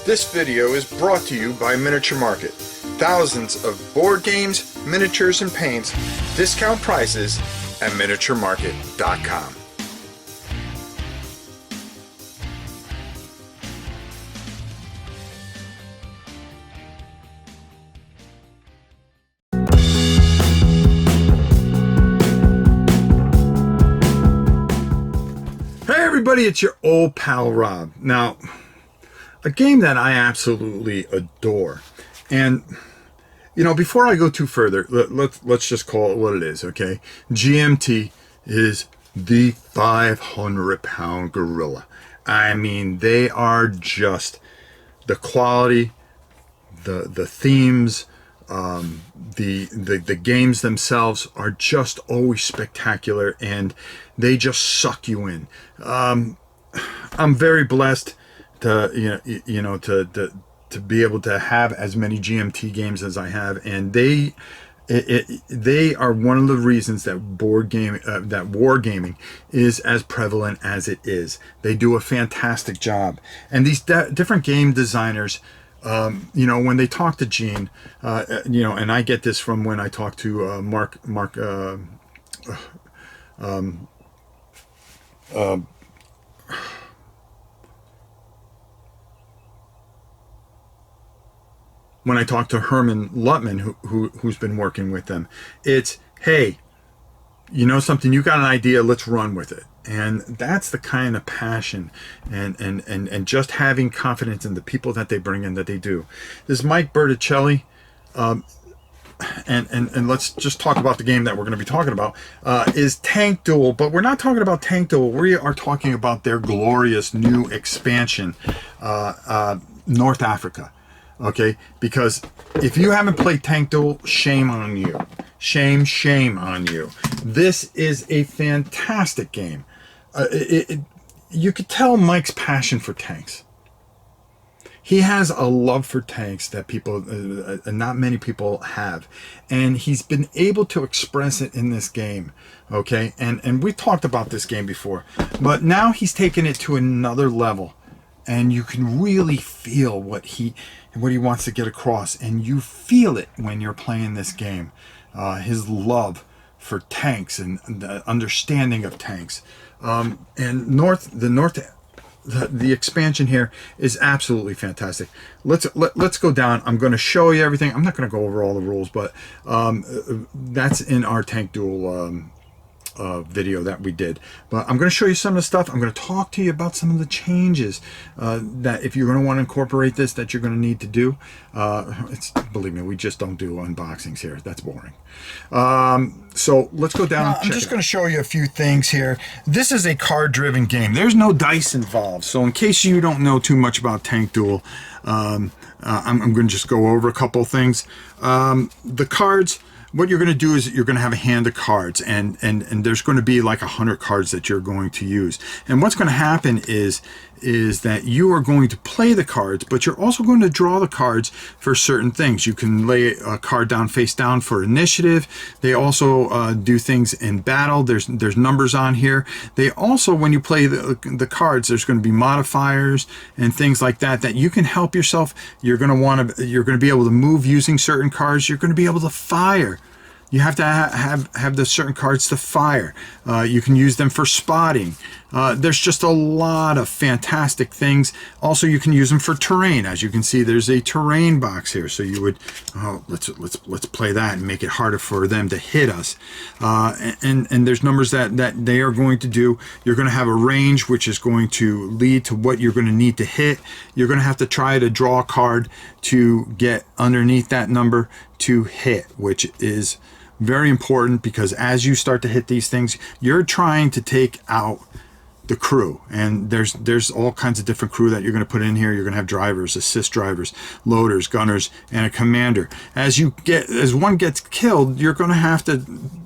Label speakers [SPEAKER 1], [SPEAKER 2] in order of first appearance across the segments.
[SPEAKER 1] This video is brought to you by Miniature Market. Thousands of board games, miniatures, and paints, discount prices at miniaturemarket.com.
[SPEAKER 2] Hey everybody, it's your old pal Rob. Now, a game that I absolutely adore, and you know, before I go too further, let's just call it what it is, okay? GMT is the 500-pound gorilla. I mean, they are just the quality, the themes, the games themselves are just always spectacular, and they just suck you in. I'm very blessed to to be able to have as many GMT games as I have, and they are one of the reasons that wargaming is as prevalent as it is. They do a fantastic job, and these different game designers, when they talk to Gene, and I get this from when I talk to Mark. When I talk to Herman Lutman, who's been working with them, it's, hey, you know something, you got an idea, let's run with it. And that's the kind of passion and just having confidence in the people that they bring in, that they do. This is Mike Berticelli, and let's just talk about the game that we're going to be talking about, is Tank Duel. But we're not talking about Tank Duel. We are talking about their glorious new expansion, North Africa. Okay, because if you haven't played Tank Duel, shame on you. Shame on you. This is a fantastic game. You could tell Mike's passion for tanks. He has a love for tanks that not many people have, and he's been able to express it in this game. Okay, and we talked about this game before, but now he's taken it to another level, and you can really feel what he wants to get across, and you feel it when you're playing this game. His love for tanks and the understanding of tanks, and the expansion here is absolutely fantastic. Let's go down. I'm going to show you everything. I'm not going to go over all the rules, but that's in our Tank Duel video that we did. But I'm going to show you some of the stuff. I'm going to talk to you about some of the changes that if you're going to want to incorporate this, that you're going to need to do. Believe me, we just don't do unboxings here. That's boring. So let's go down. I'm just going to show you a few things here. This is a card-driven game. There's no dice involved. So in case you don't know too much about Tank Duel, I'm going to just go over a couple of things. The cards. What you're going to do is you're going to have a hand of cards, and there's going to be like 100 cards that you're going to use. And what's going to happen is that you are going to play the cards, but you're also going to draw the cards for certain things. You can lay a card down face down for initiative. They also do things in battle. There's numbers on here. They also, when you play the cards, there's going to be modifiers and things like that you can help yourself. You're going to be able to move using certain cards. You're going to be able to fire. You have to have the certain cards to fire. You can use them for spotting. There's just a lot of fantastic things. Also, you can use them for terrain. As you can see, there's a terrain box here. So you would, let's play that and make it harder for them to hit us. And there's numbers that they are going to do. You're going to have a range, which is going to lead to what you're going to need to hit. You're going to have to try to draw a card to get underneath that number to hit, which is very important, because as you start to hit these things, you're trying to take out the crew, and there's all kinds of different crew that you're going to put in here. You're going to have drivers, assist drivers, loaders, gunners, and a commander. As one gets killed, you're going to have to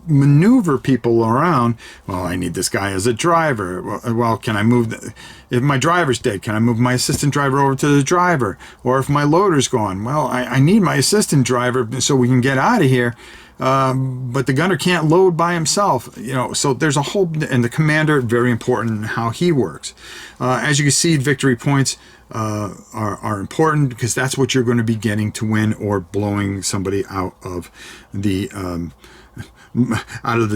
[SPEAKER 2] maneuver people around. Well, I need this guy as a driver. Well, can I move if my driver's dead, can I move my assistant driver over to the driver? Or if my loader's gone, well, I need my assistant driver so we can get out of here. But the gunner can't load by himself, so there's a whole, and the commander, very important how he works. As you can see, victory points, are important, because that's what you're going to be getting to win, or blowing somebody out of the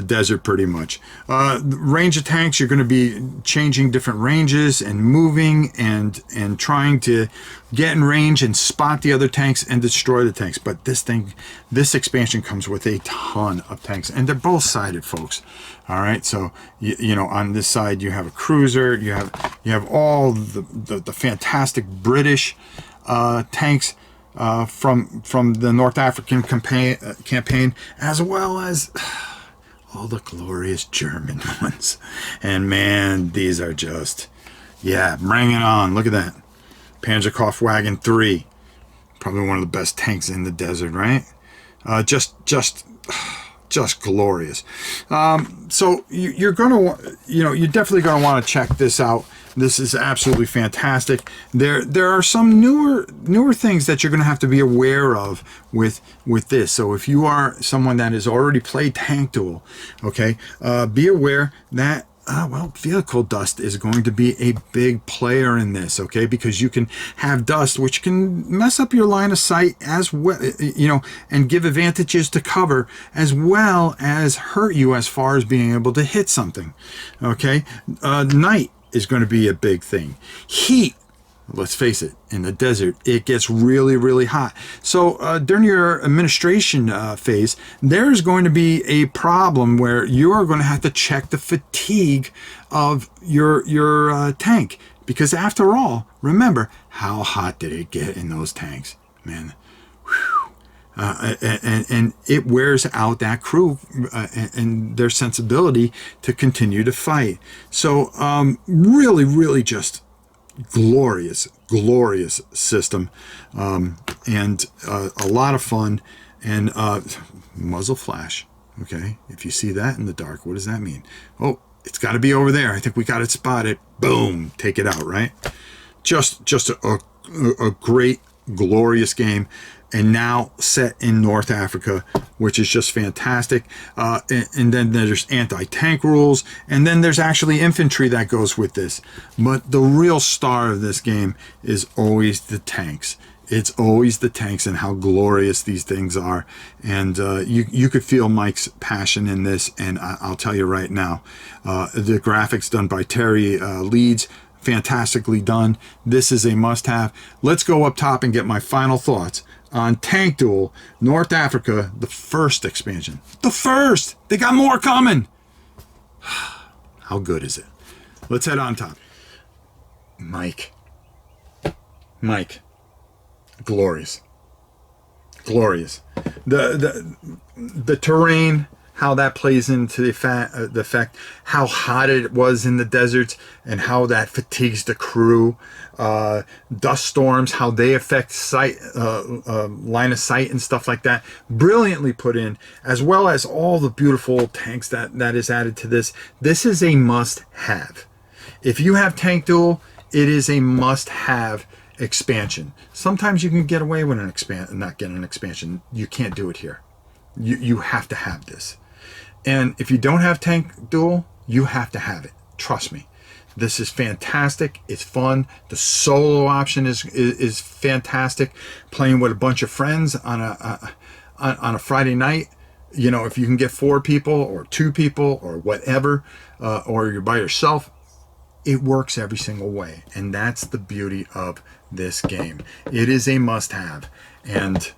[SPEAKER 2] desert, pretty much. Range of tanks, you're going to be changing different ranges and moving and trying to get in range and spot the other tanks and destroy the tanks. But this expansion comes with a ton of tanks, and they're both sided, folks. All right, so you know, on this side you have a cruiser, you have all the fantastic British tanks from the North African campaign, as well as all the glorious German ones. And man, these are just, yeah, bring it on. Look at that. Panzerkampfwagen 3. Probably one of the best tanks in the desert, right? Just glorious. So you're gonna, you're definitely gonna want to check this out. This is absolutely fantastic. There are some newer things that you're gonna have to be aware of with this. So if you are someone that has already played Tank Duel, okay, be aware that well, vehicle dust is going to be a big player in this, okay? Because you can have dust, which can mess up your line of sight as well, and give advantages to cover, as well as hurt you as far as being able to hit something, okay? Night is going to be a big thing. Heat, let's face it, in the desert, it gets really, really hot. So during your administration phase, there's going to be a problem where you're going to have to check the fatigue of your tank. Because after all, remember, how hot did it get in those tanks? Man, and it wears out that crew and their sensibility to continue to fight. So really, really just glorious system, and a lot of fun. And muzzle flash, okay, if you see that in the dark, what does that mean? Oh, it's got to be over there. I think we got it spotted. Boom, take it out, right? Just a great, glorious game. And now set in North Africa, which is just fantastic. And then there's anti-tank rules, and then there's actually infantry that goes with this. But the real star of this game is always the tanks. It's always the tanks and how glorious these things are. And you could feel Mike's passion in this, and I'll tell you right now, the graphics done by Terry Leeds, fantastically done. This is a must-have. Let's go up top and get my final thoughts on Tank Duel North Africa, the first expansion. The first! They got more coming! How good is it? Let's head on top. Mike. Glorious. The terrain, how that plays into the fact how hot it was in the deserts and how that fatigues the crew. Dust storms, how they affect sight, line of sight and stuff like that. Brilliantly put in, as well as all the beautiful tanks that is added to this. This is a must-have. If you have Tank Duel, it is a must-have expansion. Sometimes you can get away with not getting an expansion. You can't do it here. You have to have this. And if you don't have Tank Duel, you have to have it. Trust me. This is fantastic. It's fun. The solo option is fantastic. Playing with a bunch of friends on a Friday night. If you can get 4 people or 2 people or whatever, or you're by yourself, it works every single way. And that's the beauty of this game. It is a must-have. And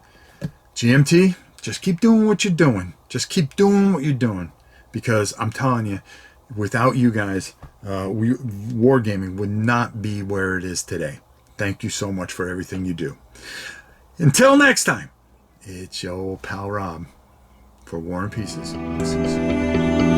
[SPEAKER 2] GMT, just keep doing what you're doing. Just keep doing what you're doing. Because I'm telling you, without you guys, wargaming would not be where it is today. Thank you so much for everything you do. Until next time, it's your old pal Rob for War and Pieces. See you soon.